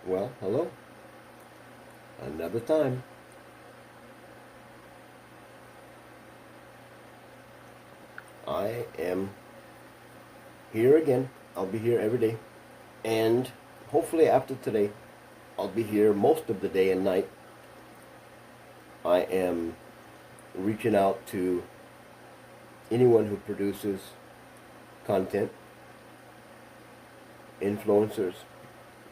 Well, hello. Another time. I am here again. I'll be here every day. And hopefully, after today, I'll be here most of the day and night. I am reaching out to anyone who produces content, influencers,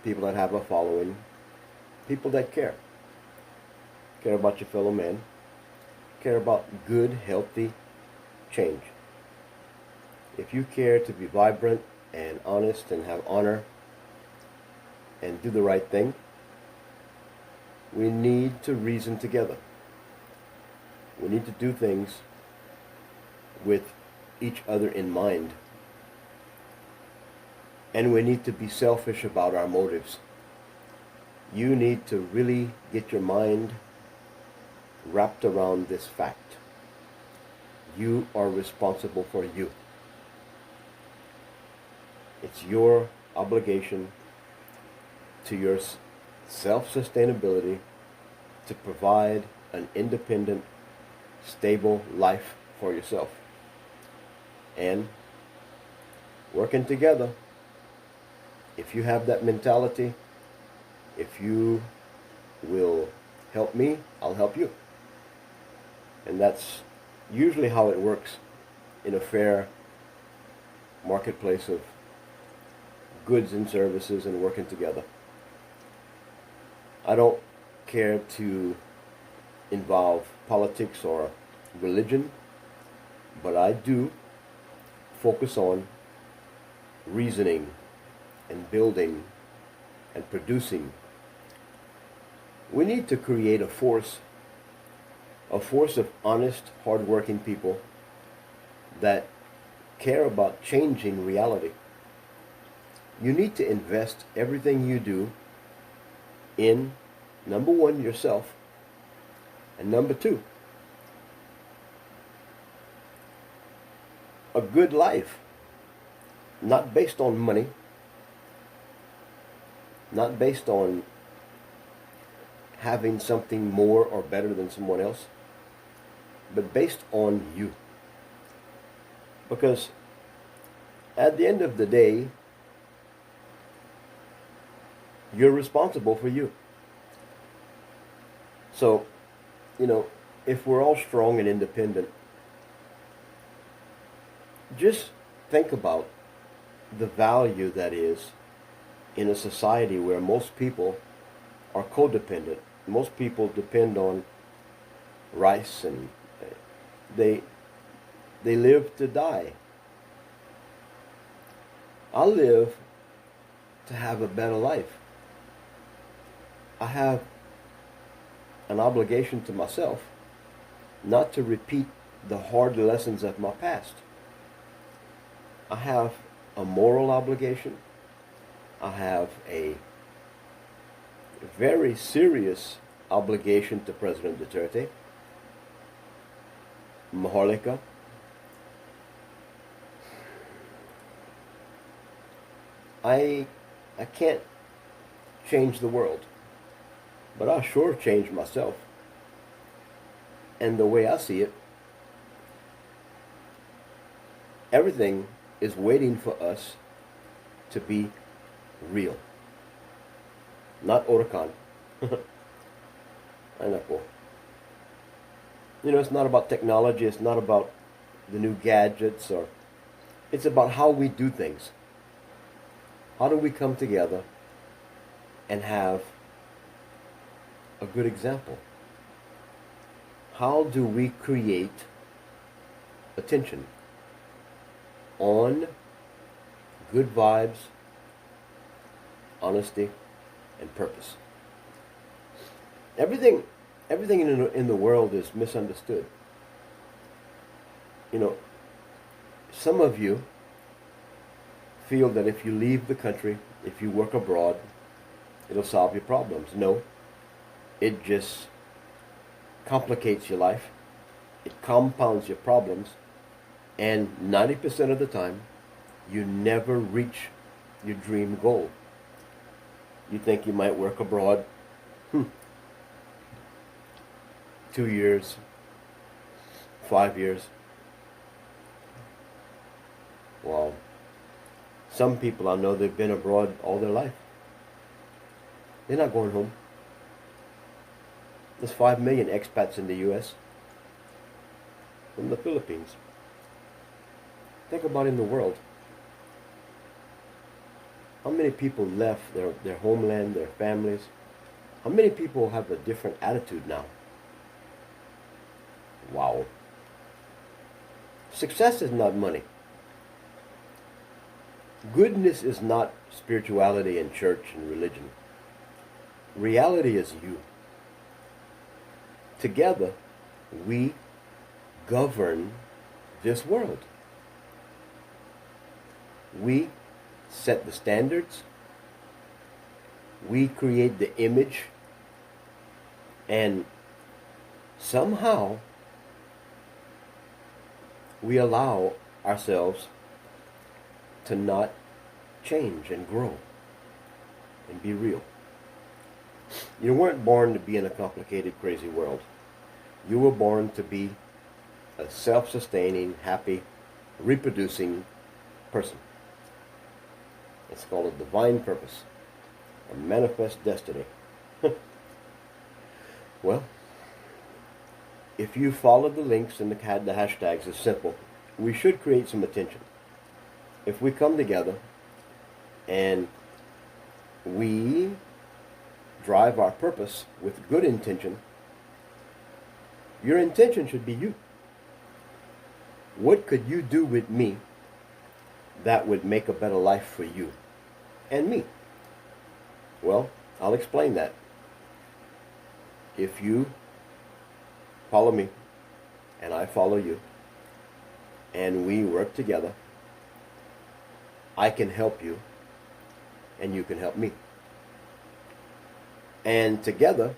people that have a following, people that care about your fellow man, care about good, healthy change. If you care to be vibrant and honest and have honor and do the right thing, we need to reason together. We need to do things with each other in mind. And we need to be selfish about our motives. You need to really get your mind wrapped around this fact. You are responsible for you. It's your obligation to your self-sustainability to provide an independent, stable life for yourself. And working together, if you have that mentality, if you will help me, I'll help you. And that's usually how it works in a fair marketplace of goods and services and working together. I don't care to involve politics or religion, but I do focus on reasoning and building and producing. We need to create a force of honest, hardworking people that care about changing reality. You need to invest everything you do in, number one, yourself, and number two, a good life, not based on money, not based on having something more or better than someone else, but based on you. Because at the end of the day, you're responsible for you. So, if we're all strong and independent, just think about the value that is in a society where most people are codependent. Most people depend on rice and they live to die. I live to have a better life. I have an obligation to myself not to repeat the hard lessons of my past. I have a moral obligation. I have a very serious obligation to President Duterte, Maharlika. I can't change the world, but I sure change myself. And the way I see it, everything is waiting for us to be real. Not Orakan. I know. It's not about technology, it's not about the new gadgets, or it's about how we do things. How do we come together and have a good example? How do we create attention on good vibes, honesty, and purpose? Everything in the world is misunderstood. Some of you feel that if you leave the country, if you work abroad, it'll solve your problems. No, it just complicates your life. It compounds your problems, and 90% of the time, you never reach your dream goal. You think you might work abroad? 2 years, 5 years. Well, some people I know, they've been abroad all their life. They're not going home. There's 5 million expats in the U.S. from the Philippines. Think about in the world. How many people left their homeland, their families? How many people have a different attitude now? Wow. Success is not money. Goodness is not spirituality and church and religion. Reality is you. Together, we govern this world. We set the standards. We create the image. And somehow, we allow ourselves to not change and grow and be real. You weren't born to be in a complicated, crazy world. You were born to be a self-sustaining, happy, reproducing person. It's called a divine purpose, a manifest destiny. Well, if you follow the links and the hashtags, it's simple. We should create some attention. If we come together and we drive our purpose with good intention, your intention should be you. What could you do with me that would make a better life for you and me? Well, I'll explain that. If you follow me and I follow you and we work together, I can help you and you can help me. And together,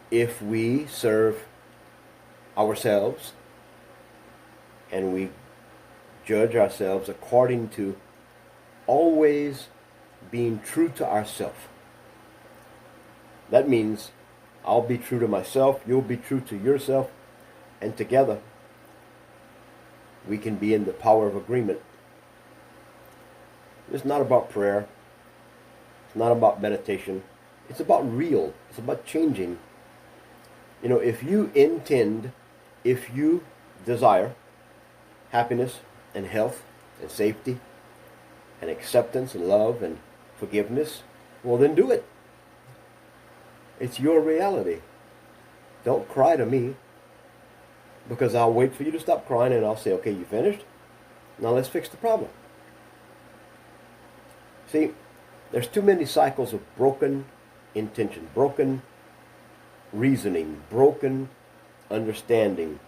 if we serve ourselves and we judge ourselves according to always being true to ourselves, that means I'll be true to myself, you'll be true to yourself, and together we can be in the power of agreement. It's not about prayer. It's not about meditation. It's about real. It's about changing. You know, if you desire happiness and health and safety and acceptance and love and forgiveness, well then do it. It's your reality. Don't cry to me, because I'll wait for you to stop crying and I'll say, okay, you finished? Now let's fix the problem. See, there's too many cycles of broken intention, broken reasoning, broken understanding.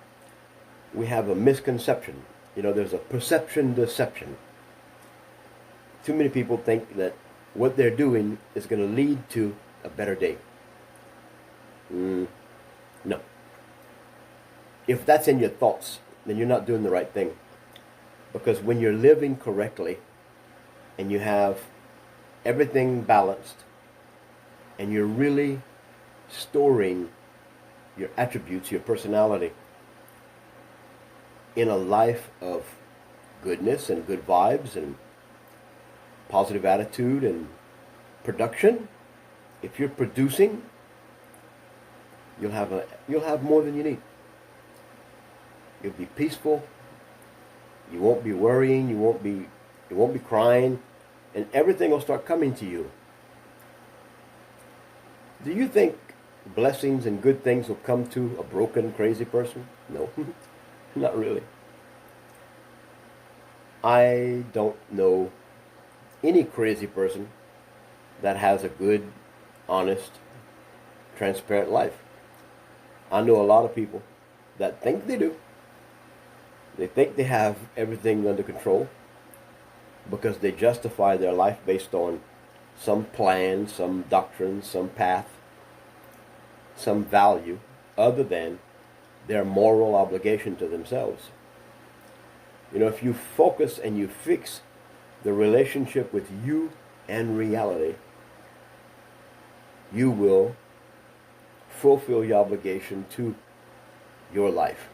We have a misconception. You know, there's a perception deception. Too many people think that what they're doing is going to lead to a better day. No. If that's in your thoughts, then you're not doing the right thing. Because when you're living correctly and you have everything balanced and you're really storing your attributes, your personality in a life of goodness and good vibes and positive attitude and production, if you're producing, you'll have more than you need. You'll be peaceful. You won't be worrying. You won't be crying, and everything will start coming to you. Do you think blessings and good things will come to a broken, crazy person? No, not really. I don't know any crazy person that has a good, honest, transparent life. I know a lot of people that think they do. They think they have everything under control because they justify their life based on some plan, some doctrine, some path, some value other than their moral obligation to themselves. You know, if you focus and you fix the relationship with you and reality, you will fulfill your obligation to your life.